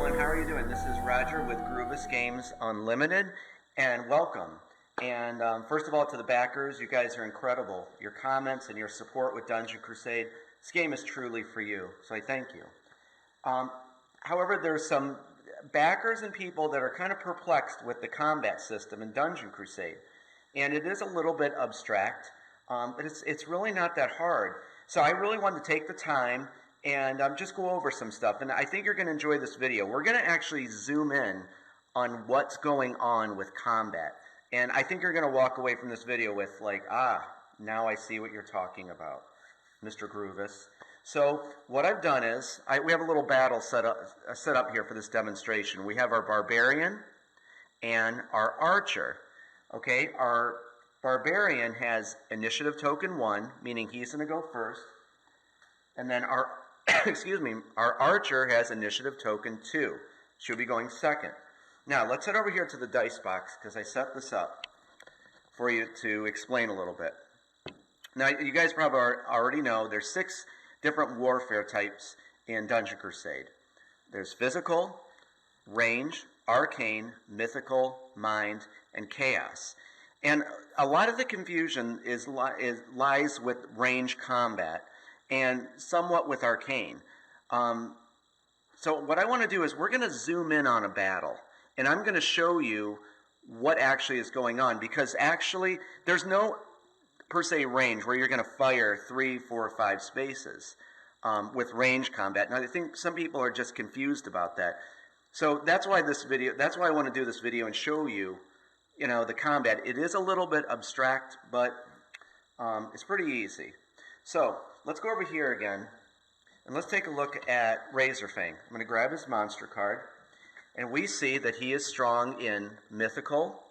everyone. How are you doing? This is Rodger with Groovis Games Unlimited, and welcome. And first of all, to the backers, you guys are incredible. Your comments and your support with Dungeon Crusade, this game is truly for you, so I thank you. However, there's some backers and people that are kind of perplexed with the combat system in Dungeon Crusade, and it is a little bit abstract, but it's really not that hard. So I really wanted to take the time and just go over some stuff, and I think you're going to enjoy this video. We're going to actually zoom in on what's going on with combat, and I think you're going to walk away from this video with like, now I see what you're talking about, Mr. Groovis. So what I've done is, we have a little battle set up here for this demonstration. We have our Barbarian and our Archer. Okay, our Barbarian has Initiative Token 1, meaning he's going to go first, and then our our Archer has Initiative Token 2. She'll be going second. Now, let's head over here to the dice box, because I set this up for you to explain a little bit. Now, you guys probably already know there's 6 different warfare types in Dungeon Crusade. There's physical, range, arcane, mythical, mind, and chaos. And a lot of the confusion lies with range combat and somewhat with arcane. So what I want to do is we're going to zoom in on a battle, and I'm going to show you what actually is going on, because actually there's no per se range where you're going to fire 3, 4, 5 spaces with range combat. Now I think some people are just confused about that. So that's why I want to do this video and show you, the combat. It is a little bit abstract, but it's pretty easy. So let's go over here again, and let's take a look at Razorfang. I'm going to grab his monster card, and we see that he is strong in mythical,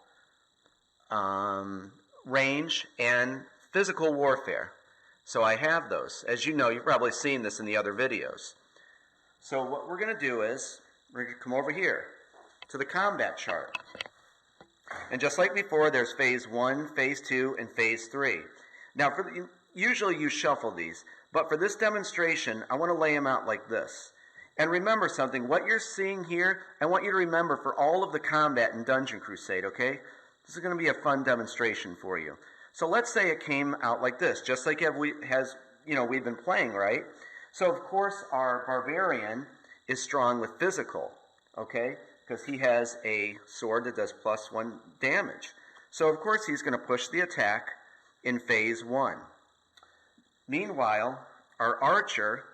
range, and physical warfare. So I have those. As you know, you've probably seen this in the other videos. So what we're going to do is, we're going to come over here to the combat chart. And just like before, there's Phase 1, Phase 2, and Phase 3. Now, usually you shuffle these, but for this demonstration, I want to lay them out like this. And remember something, what you're seeing here, I want you to remember for all of the combat in Dungeon Crusade, okay? This is going to be a fun demonstration for you. So let's say it came out like this, just like we've been playing, right? So of course our Barbarian is strong with physical, okay? Because he has a sword that does +1 damage. So of course he's going to push the attack in Phase 1. Meanwhile, our Archer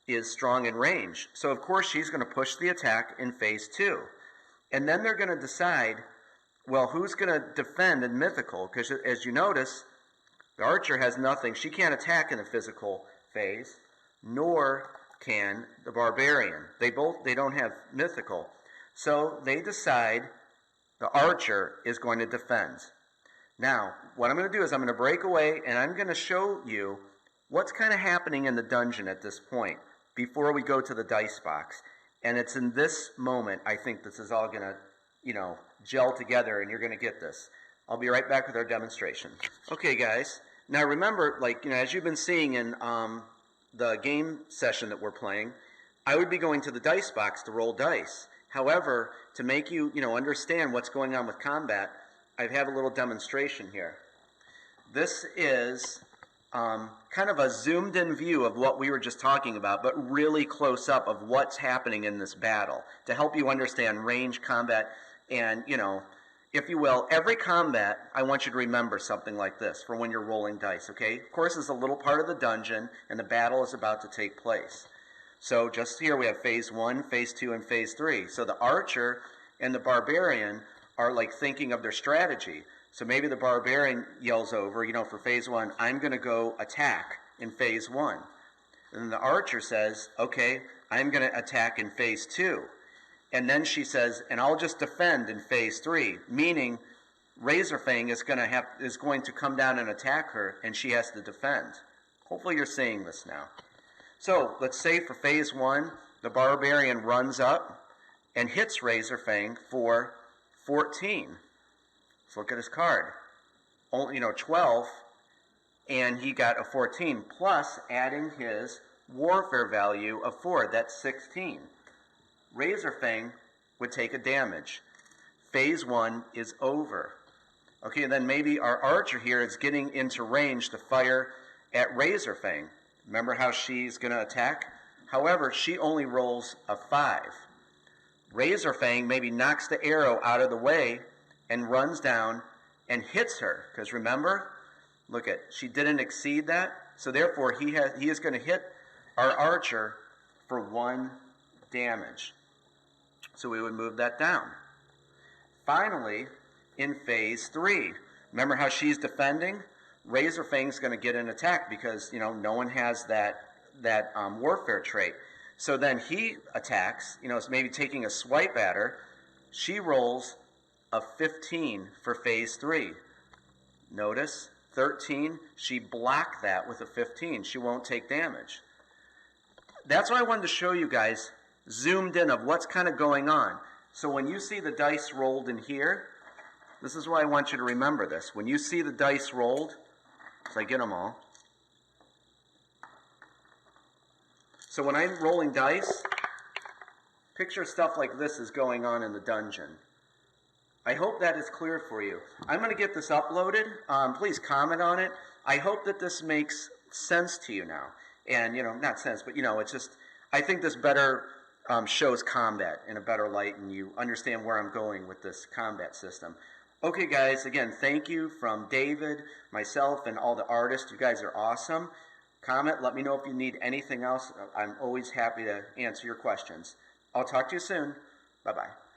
is strong in range. So of course she's going to push the attack in Phase 2. And then they're going to decide, well, who's going to defend in mythical? Because as you notice, the Archer has nothing. She can't attack in the physical phase, nor can the Barbarian. They don't have mythical. So they decide the Archer is going to defend. Now, what I'm going to do is I'm going to break away, and I'm going to show you what's kind of happening in the dungeon at this point before we go to the dice box. And it's in this moment I think this is all going to, gel together, and you're going to get this. I'll be right back with our demonstration. Okay, guys. Now remember, as you've been seeing in the game session that we're playing, I would be going to the dice box to roll dice. However, to make you, understand what's going on with combat, I have a little demonstration here. This is kind of a zoomed-in view of what we were just talking about, but really close up of what's happening in this battle to help you understand range combat and, if you will, every combat, I want you to remember something like this for when you're rolling dice, okay? Of course, it's a little part of the dungeon, and the battle is about to take place. So just here we have Phase 1, Phase 2, and Phase 3. So the Archer and the Barbarian are thinking of their strategy. So maybe the Barbarian yells over, for Phase 1, I'm going to go attack in Phase 1. And then the Archer says, okay, I'm going to attack in Phase 2. And then she says, and I'll just defend in Phase 3, meaning Razorfang is going to come down and attack her, and she has to defend. Hopefully you're seeing this now. So let's say for Phase 1, the Barbarian runs up and hits Razorfang for 14. Let's look at his card. Only, 12, and he got a 14, plus adding his warfare value of 4. That's 16. Razorfang would take a damage. Phase 1 is over. Okay, and then maybe our archer here is getting into range to fire at Razorfang. Remember how she's going to attack? However, she only rolls a 5. Razorfang maybe knocks the arrow out of the way and runs down and hits her. Because remember, look at, she didn't exceed that. So therefore, he is going to hit our archer for 1 damage. So we would move that down. Finally, in phase 3, remember how she's defending? Razorfang's going to get an attack because, you know, no one has that warfare trait. So then he attacks, you know, it's maybe taking a swipe at her. She rolls a 15 for phase 3. Notice, 13, she blocked that with a 15. She won't take damage. That's what I wanted to show you guys, zoomed in, of what's kind of going on. So when you see the dice rolled in here, this is why I want you to remember this. When you see the dice rolled, so I get them all. So when I'm rolling dice, picture stuff like this is going on in the dungeon. I hope that is clear for you. I'm going to get this uploaded. Please comment on it. I hope that this makes sense to you now. And, you know, not sense, but, you know, it's just, I think this better shows combat in a better light, and you understand where I'm going with this combat system. Okay, guys, again, thank you from David, myself, and all the artists. You guys are awesome. Comment, let me know if you need anything else. I'm always happy to answer your questions. I'll talk to you soon. Bye-bye.